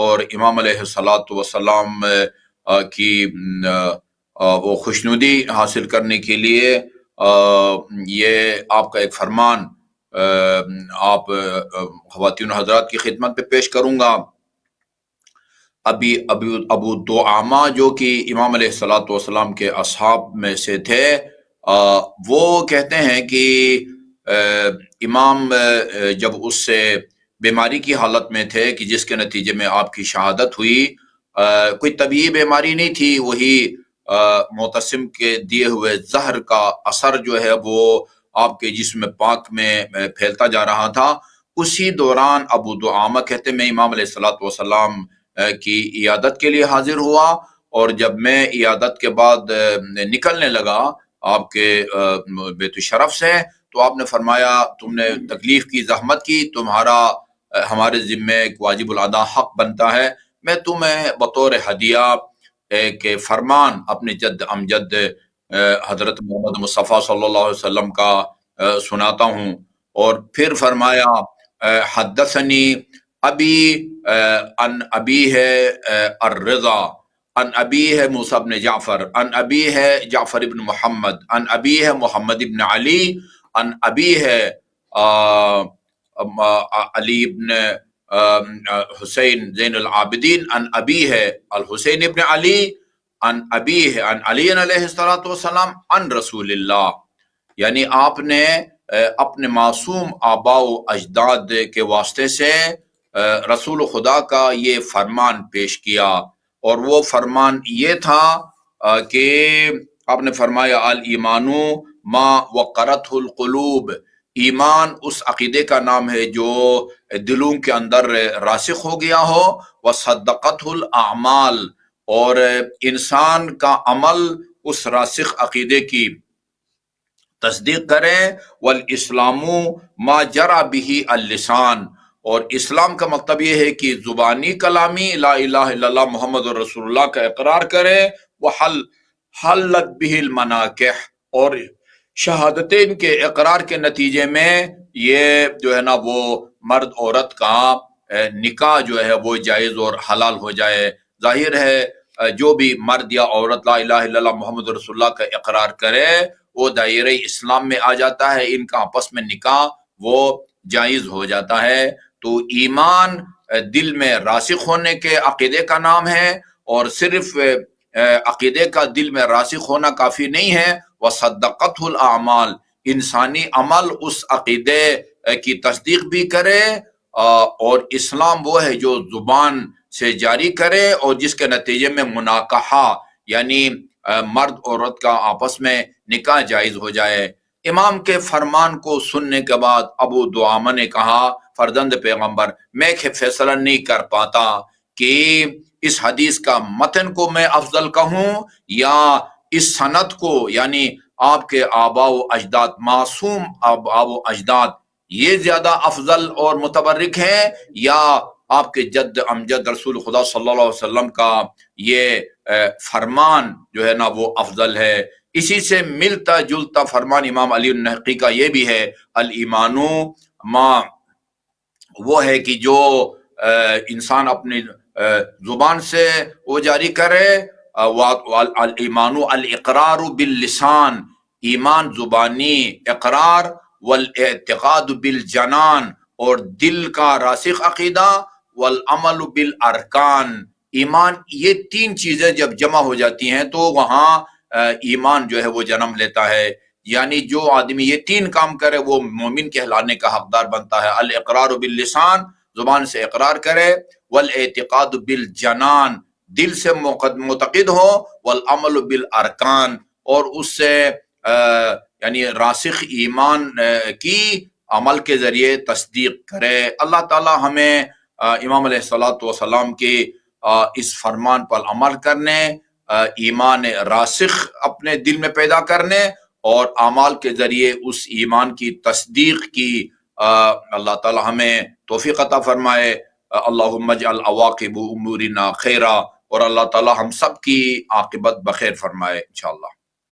اور امام علیہ الصلوۃ والسلام کی وہ خوشنودی حاصل کرنے کے لیے یہ آپ کا ایک فرمان آپ خواتین و حضرات کی خدمت پہ پیش کروں گا۔ ابو دعامہ جو کہ امام علیہ الصلوۃ والسلام کے اصحاب میں سے تھے، وہ کہتے ہیں کہ امام جب اس سے بیماری کی حالت میں تھے کہ جس کے نتیجے میں آپ کی شہادت ہوئی، کوئی طبیعی بیماری نہیں تھی، وہی معتصم کے دیے ہوئے زہر کا اثر جو ہے وہ آپ کے جسم پاک میں پھیلتا جا رہا تھا۔ اسی دوران ابو دعامہ کہتے میں امام علیہ الصلوۃ والسلام کی عیادت کے لیے حاضر ہوا، اور جب میں عیادت کے بعد نکلنے لگا آپ کے بیت الشرف سے، تو آپ نے فرمایا تم نے تکلیف کی، زحمت کی، تمہارا ہمارے ذمے ایک واجب الادا حق بنتا ہے، میں تمہیں بطور ہدیہ ایک فرمان اپنے جد امجد حضرت محمد مصطفیٰ صلی اللہ علیہ وسلم کا سناتا ہوں۔ اور پھر فرمایا حدثنی ابی ان ابی ہے الرضا، ان ابی ہے موسیٰ بن جعفر، ان ابی ہے جعفر ابن محمد، ان ابی ہے محمد ابن علی، ان ابی ہے علی ابن حسین زین العابدین، ان ابی ہے الحسین ابن علی، ان ابی ہے ان علی علیہ الصلوۃ والسلام، ان رسول اللہ، یعنی آپ نے اپنے معصوم آباء و اجداد کے واسطے سے رسول خدا کا یہ فرمان پیش کیا، اور وہ فرمان یہ تھا کہ آپ نے فرمایا الایمان ما وقرته القلوب، ایمان اس عقیدے کا نام ہے جو دلوں کے اندر راسخ ہو گیا ہو، وصدقته الاعمال، اور انسان کا عمل اس راسخ عقیدے کی تصدیق کرے، والاسلام ما جرى به اللسان، اور اسلام کا مطلب یہ ہے کہ زبانی کلامی لا الہ الا اللہ محمد رسول اللہ کا اقرار کرے، وحلت به المناکح، اور شہادتین کے اقرار کے نتیجے میں یہ جو ہے نا وہ مرد عورت کا نکاح جو ہے وہ جائز اور حلال ہو جائے۔ ظاہر ہے جو بھی مرد یا عورت لا الہ الا اللہ محمد رسول اللہ کا اقرار کرے وہ دائرہ اسلام میں آ جاتا ہے، ان کا آپس میں نکاح وہ جائز ہو جاتا ہے۔ تو ایمان دل میں راسخ ہونے کے عقیدے کا نام ہے، اور صرف عقیدے کا دل میں راسخ ہونا کافی نہیں ہے، وصدقته الاعمال، انسانی عمل اس عقیدے کی تصدیق بھی کرے، اور اسلام وہ ہے جو زبان سے جاری کرے اور جس کے نتیجے میں مناکحہ یعنی مرد عورت کا آپس میں نکاح جائز ہو جائے۔ امام کے فرمان کو سننے کے بعد ابو دعامہ نے کہا فرزند پیغمبر میں فیصلہ نہیں کر پاتا کہ اس حدیث کا متن کو میں افضل کہوں یا اس سند کو، یعنی آپ کے آباء و اجداد، معصوم آباء و اجداد یہ زیادہ افضل اور متبرک ہیں، یا آپ کے جد امجد رسول خدا صلی اللہ علیہ وسلم کا یہ فرمان جو ہے نا وہ افضل ہے۔ اسی سے ملتا جلتا فرمان امام علی النحقی کا یہ بھی ہے الایمان ما، وہ ہے کہ جو انسان اپنی زبان سے وہ جاری کرے، الایمان الاقرار باللسان، ایمان زبانی اقرار، والاعتقاد بالجنان، اور دل کا راسخ عقیدہ، والعمل بالارکان، ایمان، یہ تین چیزیں جب جمع ہو جاتی ہیں تو وہاں ایمان جو ہے وہ جنم لیتا ہے۔ یعنی جو آدمی یہ تین کام کرے وہ مومن کہلانے کا حقدار بنتا ہے، الاقرار باللسان، زبان سے اقرار کرے، والاعتقاد بالجنان، دل سے معتقد ہو، والعمل بالارکان، اور اس سے یعنی راسخ ایمان کی عمل کے ذریعے تصدیق کرے۔ اللہ تعالی ہمیں امام علیہ الصلوۃ والسلام کے اس فرمان پر عمل کرنے، ایمان راسخ اپنے دل میں پیدا کرنے اور اعمال کے ذریعے اس ایمان کی تصدیق کی اللہ تعالی ہمیں توفیق عطا فرمائے۔ اللہم اجعل عواقب امورنا خیرا، اور اللہ تعالی ہم سب کی عاقبت بخیر فرمائے انشاءاللہ۔